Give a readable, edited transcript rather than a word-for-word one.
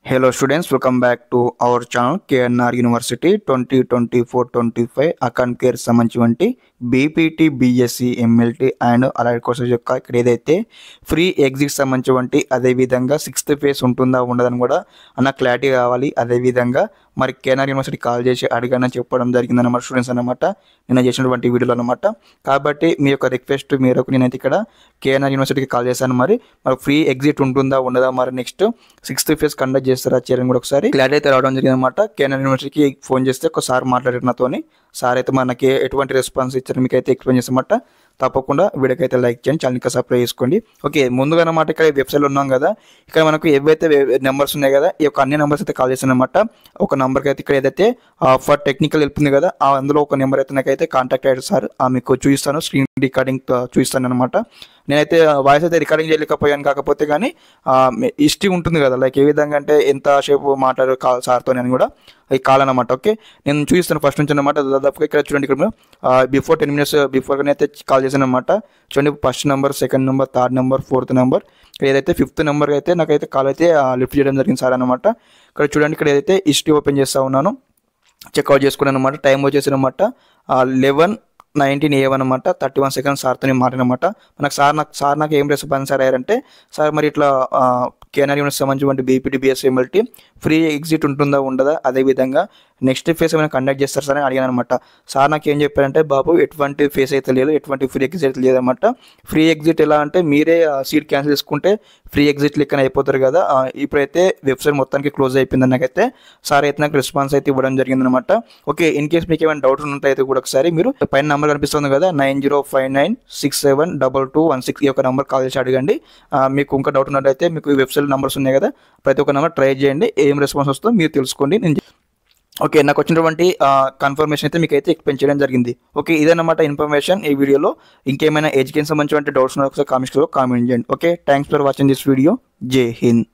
Hello students, welcome back to our channel KNR University 2024-25 academic year సంబంధించి BPT BSc MLT and అలాంటి courses యొక్క ఇక్కడ ఏదైతే free exit సంబంధించి అదేవిధంగా 6th ఫేజ్ ఉంటుందా ఉండదని కూడా అన్న క్లారిటీ కావాలి. అదేవిధంగా మరి కేఎన్ఆర్ యూనివర్సిటీ కాల్ చేసి అడిగానని చెప్పడం జరిగిందన్నమాట స్టూడెంట్స్ అనమాట నేను చేసినటువంటి వీడియోలో అనమాట. కాబట్టి మీ యొక్క రిక్వెస్ట్ మేరకు నేనైతే ఇక్కడ కేఎన్ఆర్ యూనివర్సిటీకి కాల్ చేశాను. మరి ఫ్రీ ఎగ్జిట్ ఉంటుందా ఉండదా, మరి నెక్స్ట్ 6th ఫేజ్ కండక్ట్ చేస్తారా చేయడం కూడా ఒకసారి క్లారిటీ అయితే రావడం జరిగింది అనమాట. కేఎన్ఆర్ యూనివర్సిటీకి ఫోన్ చేస్తే ఒకసారి మాట్లాడారు నాతోని. సార్ అయితే మనకి ఎటువంటి రెస్పాన్స్ ఇచ్చారు మీకు అయితే ఎక్స్ప్లెయిన్ చేస్తామట. తప్పకుండా వీడియోకి అయితే లైక్ చేయండి, ఛానల్ ఇంకా సబ్స్క్రైబ్ చేసుకోండి. ఓకే, ముందుగా అనమాట ఇక్కడ వెబ్సైట్లో ఉన్నాం కదా, ఇక్కడ మనకు ఏవైతే నెంబర్స్ ఉన్నాయి కదా, ఈ యొక్క అన్ని నెంబర్స్ అయితే కాల్ చేస్తాను అనమాట. ఒక నెంబర్కి అయితే ఇక్కడ ఏదైతే ఫర్ టెక్నికల్ హెల్ప్ ఉంది కదా, అందులో ఒక నెంబర్ అయితే నాకైతే కాంటాక్ట్ అయ్యారు సార్. మీకు చూపిస్తాను, స్క్రీన్ రికార్డింగ్ చూపిస్తాను అనమాట. నేనైతే వాయిస్ అయితే రికార్డింగ్ చేయలేకపోయాను, కాకపోతే కానీ హిస్టరీ ఉంటుంది కదా, లైక్ ఏ విధంగా అంటే ఎంతసేపు మాట్లాడారు సార్తో అని కూడా అది కాల్ అనమాట. ఓకే, నేను చూపిస్తాను ఫస్ట్ నుంచి అనమాట. దాదాపుగా ఇక్కడ చూడండి, ఇక్కడ బిఫోర్ 10 minutes బిఫోర్గానే అయితే కాల్ చేశాను అనమాట. చూడండి, first number, second number, third number, fourth number, ఏదైతే 5th నెంబర్ అయితే నాకైతే కాల్ అయితే లిఫ్ట్ చేయడం జరిగింది సార్ అనమాట. ఇక్కడ చూడండి, ఇక్కడ ఏదైతే హిస్టరీ ఓపెన్ చేస్తూ ఉన్నాను, చెక్అవుట్ చేసుకున్నాను అనమాట. టైం వచ్చేసి అనమాట 11:19 AM అనమాట. 31 seconds సార్తో మాట్లాడనమాట. నాకు ఏం రెస్పాన్స్ సార్ అయ్యారంటే, సార్ మరి ఇట్లా కేఎన్ఆర్ యూనివర్సిటీ సంబంధించి BPT BSc MLT free exit ఉంటుందా ఉండదా, అదేవిధంగా నెక్స్ట్ ఫేస్ ఏమైనా కండక్ట్ చేస్తారు సార్ అని అడిగాను అనమాట. సార్ నాకు ఏం చెప్పారంటే, బాబు ఎటువంటి ఫేస్ అయితే లేదు, ఎటువంటి ఫ్రీ ఎగ్జిట్ అయితే లేదన్నమాట. ఫ్రీ ఎగ్జిట్ ఎలా అంటే మీరే సీట్ క్యాన్సిల్ చేసుకుంటే ఫ్రీ ఎగ్జిట్ లెక్కన అయిపోతారు కదా. ఇప్పుడైతే వెబ్సైట్ మొత్తానికి క్లోజ్ అయిపోయింది నాకైతే. సార్ అయితే నాకు రెస్పాన్స్ అయితే ఇవ్వడం జరిగిందనమాట. ఓకే, ఇన్ కేస్ మీకు ఏమైనా డౌట్ ఉంటే అయితే కూడా ఒకసారి మీరు పైన నెంబర్ కనిపిస్తుంది కదా, 9059672216 ఈ యొక్క నెంబర్ కాల్ చేసి అడగండి. మీకు ఇంకా డౌట్ ఉన్నట్టయితే మీకు ఈ వెబ్సైట్ నెంబర్స్ ఉన్నాయి కదా, ప్రతి ఒక్క నెంబర్ ట్రై చేయండి, ఏం రెస్పాన్స్ వస్తుందో మీరు తెలుసుకోండి. ఓకే, నాకు వచ్చినటువంటి కన్ఫర్మేషన్ అయితే మీకు అయితే ఎక్స్ప్లెయిన్ చేయడం జరిగింది. ఓకే, ఇదన్నమాట ఇన్ఫర్మేషన్ ఈ వీడియోలో. ఇంకేమైనా ఎడ్యుకేషన్ సంబంధించిన డౌట్స్ ఉన్నా ఒకసారి కామెంట్స్లో కామెంట్ చేయండి. Okay, thanks for watching this video. జై హింద్.